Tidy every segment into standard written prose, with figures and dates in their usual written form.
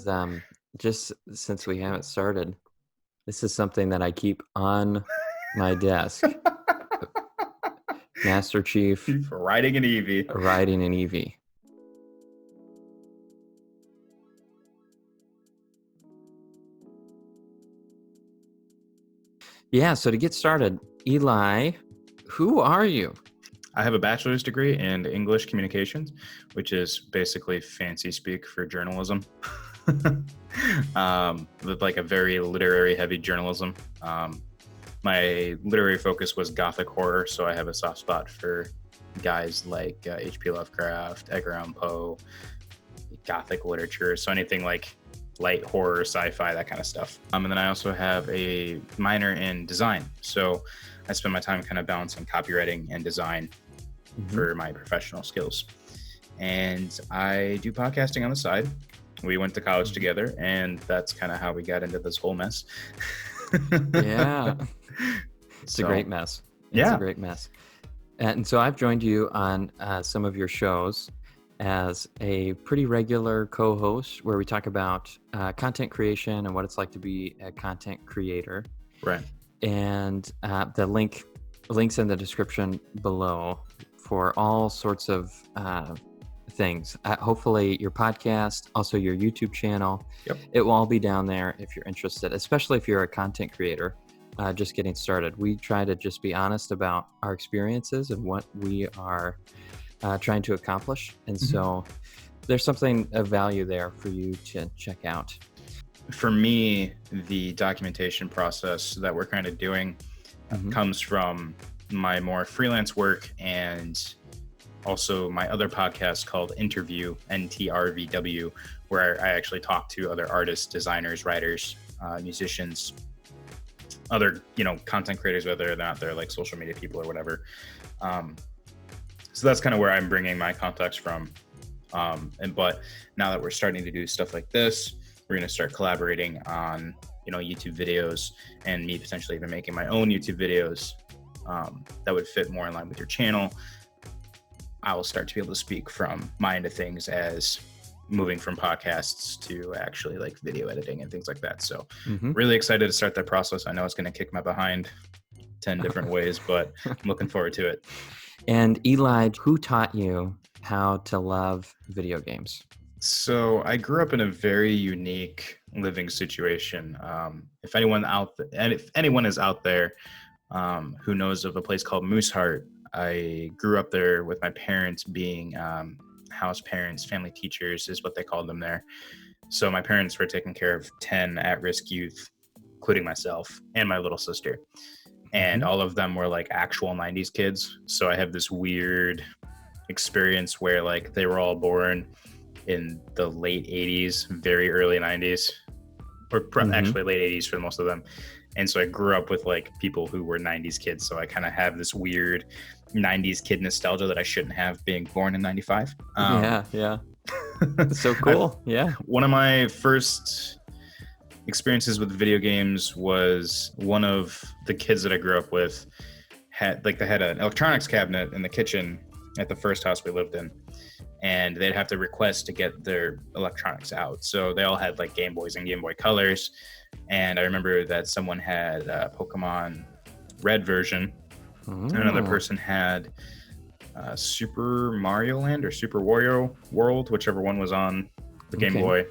Um, just since we haven't started, this is something that I keep on my desk. Master Chief For riding an Eevee. riding an Eevee. Yeah, so to get started, Eli, who are you? I have a bachelor's degree in English communications, which is basically fancy speak for journalism. With like a very literary heavy journalism. My literary focus was Gothic horror, so I have a soft spot for guys like H.P. Lovecraft, Edgar Allan Poe, Gothic literature, so anything like light horror, sci-fi, that kind of stuff. And then I also have a minor in design, so I spend my time kind of balancing copywriting and design for my professional skills. And I do podcasting on the side. We went to college together, and that's kind of how we got into this whole mess. Yeah. It's a great mess. It's a great mess. And so I've joined you on some of your shows as a pretty regular co-host where we talk about content creation and what it's like to be a content creator. Right. And the links in the description below for all sorts of things. Hopefully your podcast, also your YouTube channel. Yep. It will all be down there if you're interested, especially if you're a content creator just getting started. We try to just be honest about our experiences and what we are trying to accomplish. And so there's something of value there for you to check out. For me, the documentation process that we're kind of doing comes from my more freelance work and also my other podcast called Interview, NTRVW, where I actually talk to other artists, designers, writers, musicians, other, content creators, whether or not they're like social media people or whatever. So that's kind of where I'm bringing my context from. But now that we're starting to do stuff like this, we're going to start collaborating on, YouTube videos, and me potentially even making my own YouTube videos that would fit more in line with your channel. I will start to be able to speak from my end of things as moving from podcasts to actually like video editing and things like that. So really excited to start that process. I know it's going to kick my behind 10 different ways, but I'm looking forward to it. And Eli, who taught you how to love video games? So I grew up in a very unique living situation. If anyone is out there who knows of a place called Mooseheart, I grew up there with my parents being house parents, family teachers is what they called them there. So my parents were taking care of 10 at-risk youth, including myself and my little sister. And all of them were like actual 90s kids. So I have this weird experience where like they were all born in the late 80s, very early 90s, or actually late 80s for most of them. And so I grew up with like people who were 90s kids. So I kind of have this weird 90s kid nostalgia that I shouldn't have being born in 95. Yeah. That's so cool. Yeah. One of my first experiences with video games was one of the kids that I grew up with they had an electronics cabinet in the kitchen at the first house we lived in. And they'd have to request to get their electronics out. So they all had like Game Boys and Game Boy Colors. And I remember that someone had a Pokemon Red version. And another person had Super Mario Land or Super Wario World, whichever one was on the Game Boy.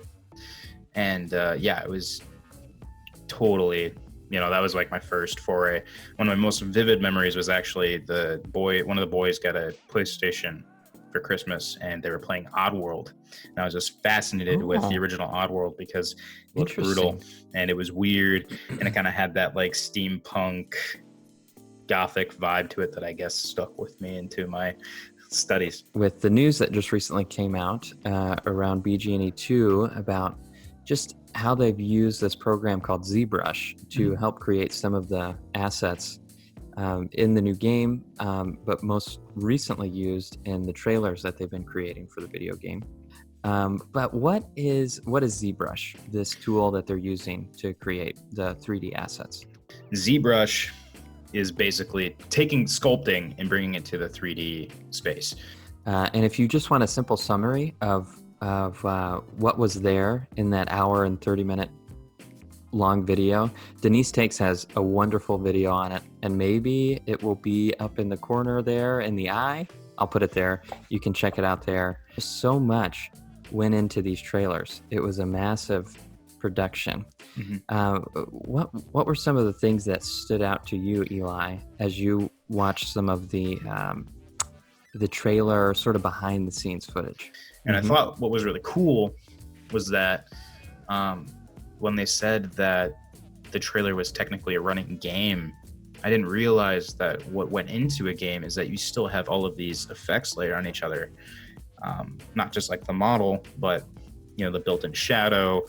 And it was totally, that was like my first foray. One of my most vivid memories was actually one of the boys got a PlayStation for Christmas, and they were playing Oddworld, and I was just fascinated with the original Oddworld because it looked brutal and it was weird, and it kind of had that like steampunk gothic vibe to it that I guess stuck with me into my studies. With the news that just recently came out around BGE2 about just how they've used this program called ZBrush to help create some of the assets in the new game, but most recently used in the trailers that they've been creating for the video game. But what is ZBrush, this tool that they're using to create the 3D assets? ZBrush is basically taking sculpting and bringing it to the 3D space. And if you just want a simple summary of of what was there in that hour and 30-minute long video. Denise Takes has a wonderful video on it, and maybe it will be up in the corner there in the eye. I'll put it there. You can check it out there. So much went into these trailers. It was a massive production. What were some of the things that stood out to you, Eli, as you watched some of the trailer sort of behind the scenes footage? And I thought what was really cool was that when they said that the trailer was technically a running game, I didn't realize that what went into a game is that you still have all of these effects layered on each other. Not just like the model, but the built-in shadow,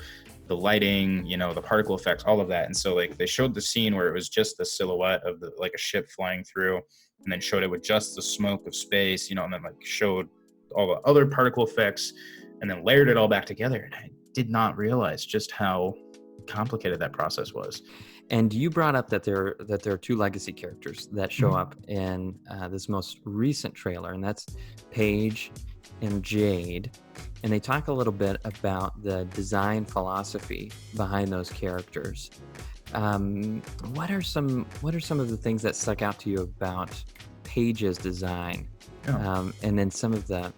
the lighting, the particle effects, all of that. And so like they showed the scene where it was just the silhouette of like a ship flying through, and then showed it with just the smoke of space, and then like showed all the other particle effects, and then layered it all back together. And I did not realize just how complicated that process was. And you brought up that there are two legacy characters that show up in this most recent trailer, and that's Paige and Jade. And they talk a little bit about the design philosophy behind those characters. What are some of the things that stuck out to you about Paige's design? And then some of the,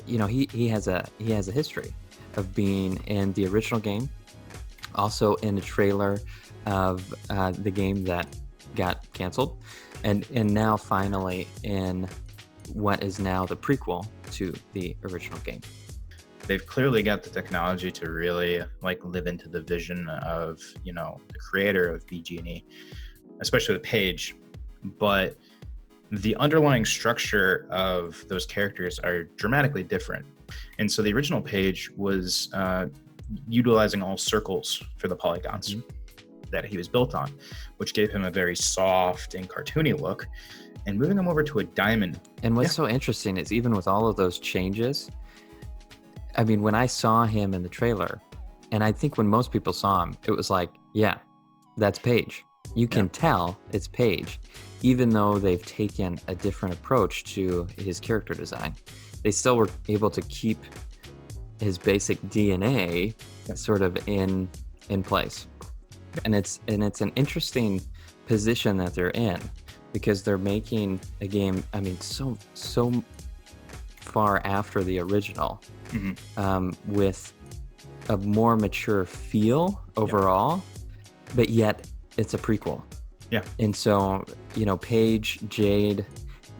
he has a history of being in the original game, also in a trailer of the game that got canceled, and now finally in what is now the prequel to the original game. They've clearly got the technology to really like live into the vision of the creator of BGE, especially the Paige, but the underlying structure of those characters are dramatically different. And so the original Paige was utilizing all circles for the polygons that he was built on, which gave him a very soft and cartoony look. And moving him over to a diamond. And what's so interesting is even with all of those changes, I mean, when I saw him in the trailer, and I think when most people saw him, it was like, yeah, that's Paige. You can tell it's Paige, even though they've taken a different approach to his character design. They still were able to keep his basic DNA sort of in place. And it's an interesting position that they're in, because they're making a game, I mean, so far after the original, with a more mature feel overall, but yet it's a prequel. Yeah. And so, Paige, Jade,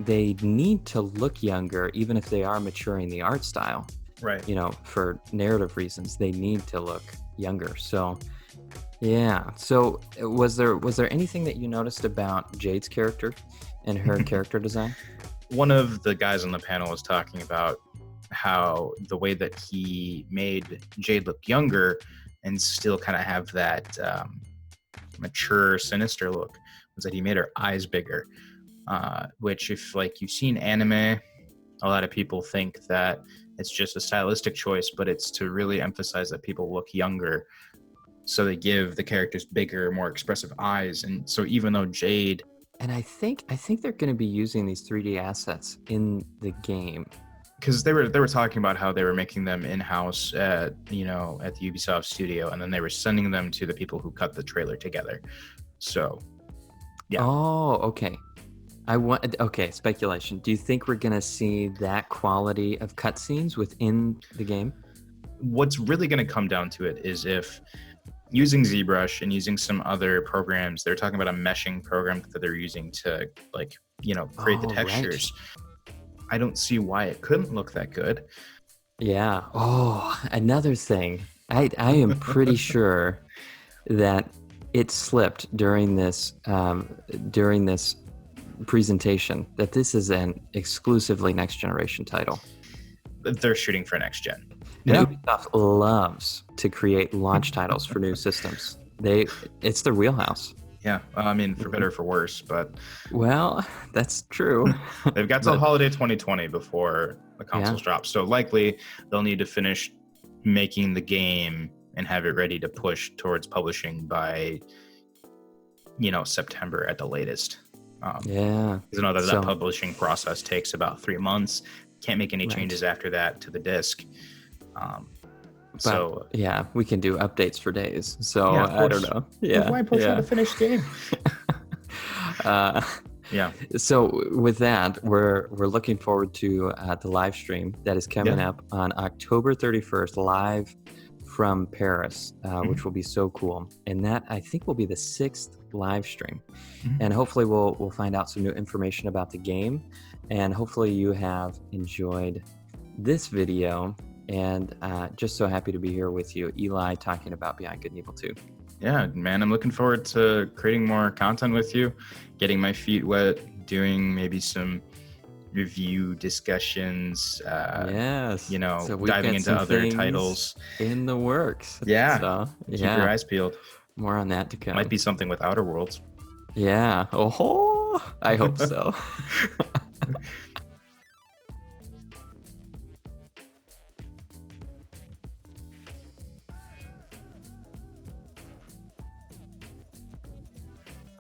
they need to look younger, even if they are maturing the art style. Right. For narrative reasons, they need to look younger. So, yeah. So, was there anything that you noticed about Jade's character and her character design? One of the guys on the panel was talking about how the way that he made Jade look younger and still kind of have that mature, sinister look was that he made her eyes bigger, which if like you've seen anime, a lot of people think that it's just a stylistic choice, but it's to really emphasize that people look younger. So they give the characters bigger, more expressive eyes. And so even though Jade... And I think they're going to be using these 3D assets in the game. Because they were talking about how they were making them in-house at the Ubisoft studio, and then they were sending them to the people who cut the trailer together. So, yeah. Oh, okay. Speculation. Do you think we're going to see that quality of cutscenes within the game? What's really going to come down to it is if using ZBrush and using some other programs, they're talking about a meshing program that they're using to create the textures. Right. I don't see why it couldn't look that good. Yeah. Oh, another thing. I am pretty sure that it slipped during this presentation that this is an exclusively next generation title. They're shooting for next gen. And Ubisoft loves to create launch titles for new systems. It's their wheelhouse. Yeah, I mean, for better or for worse, but... Well, that's true. They've got till holiday 2020 before the consoles drop, so likely they'll need to finish making the game and have it ready to push towards publishing by, September at the latest. Because I know that publishing process takes about 3 months. Can't make any changes after that to the disc. But So yeah, we can do updates for days. So yeah, of I don't course. know. Yeah, Why push out yeah. a finished game? uh, Yeah, so with that, we're looking forward to the live stream that is coming yeah. up on October 31st, live from Paris, which will be so cool. And that I think will be the 6th live stream. And hopefully we'll find out some new information about the game. And hopefully you have enjoyed this video. And just so happy to be here with you, Eli, talking about Beyond Good and Evil 2. Yeah, man, I'm looking forward to creating more content with you, getting my feet wet, doing maybe some review discussions, Yes. you know, So we've diving got into some other things titles. in the works. Yeah, So keep your yeah, eyes peeled. more on that to come. Might be something with Outer Worlds. Yeah. Oh, I hope so.